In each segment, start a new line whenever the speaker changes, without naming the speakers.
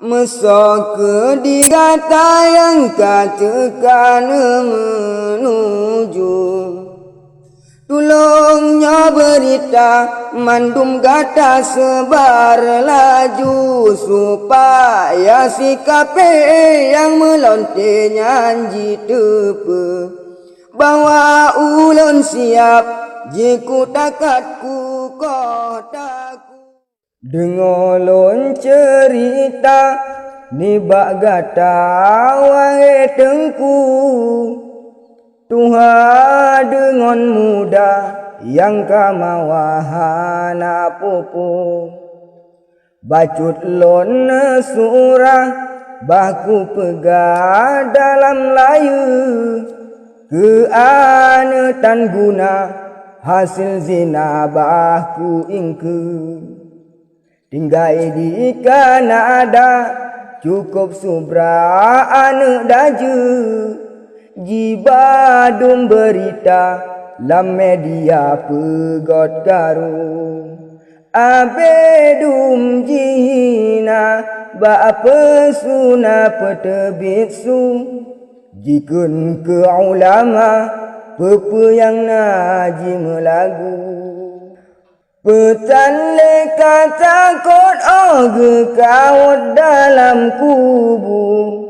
Mesok ke digata yang katakan menuju. Tolongnya berita mandum gata sebar laju, supaya si kape yang melonte nyanyi tepe, bawa ulun siap jiku takatku kotaku. Dengolon cerita ni bak gata wae tengku, Tuhan dengan muda yang kamawahan apopo. Bacut lon surah baku pegah dalam layu, ke tan guna hasil zina baku ingke. Tinggai di Kanada cukup subra ane daju, jibadum berita lam media pegot garu. Abedum jihina ba pesuna petebitsu, jikun ke ulama pepe yang naji melagu. Petan leka takut oge kawat dalam kubu,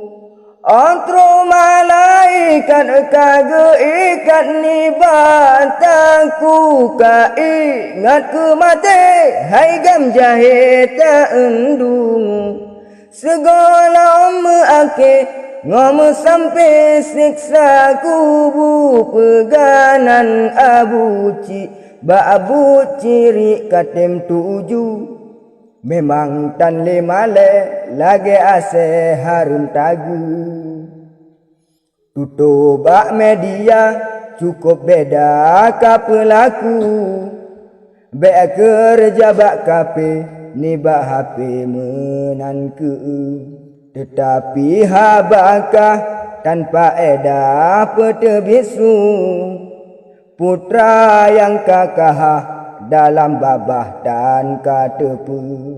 Otro malaikat kage ikat ni bataku, ka ingat ke mati hai gam jahe tak endung. Segala meake ngom sampai siksa kubu, peganan abuci Abu ciri katem tuju, memang tan lima le lagi ase harum tagu. Tutup bak media cukup beda ka pelaku, be kerja bak kape ni bak HP menan ke. Tetapi habakah tanpa edah petebisu, putra yang kakah dalam babah dan katepu.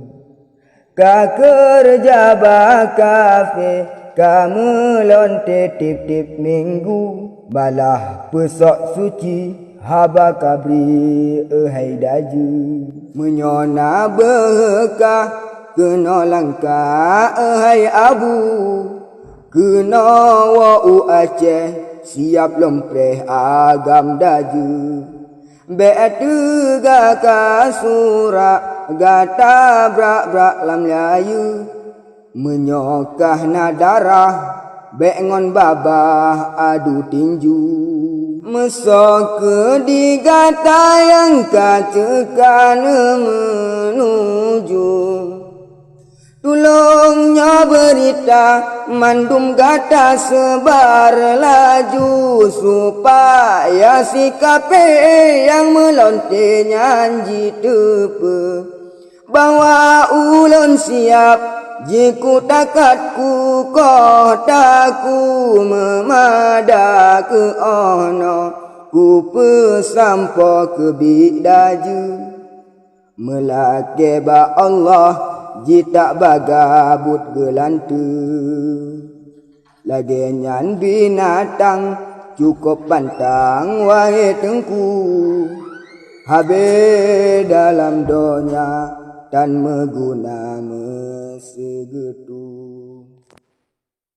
Ka kerja bakafe, ka melonte tip-tip minggu, balah pesok suci haba kabri ehai daju. Menyona berkah kena langkah ehai abu, kena wa'u Aceh siap lempreh agam daju. Betu gaka surak gata brak-brak lam layu, menyokah na darah bengon babah adu tinju. Mesok ke digata yang katakan menuju. Tolongnya berita mandum gata sebar laju, supaya si kape yang melonte nyanyi tepe, bawa ulun siap jiku takatku kotaku, memada ke ono ku pesampo ke bidaju. Melake ba Allah jitak bagabut gelantu, lagi nyan binatang cukup pantang wahai tengku. Habe dalam donya tan meguna mesegetu.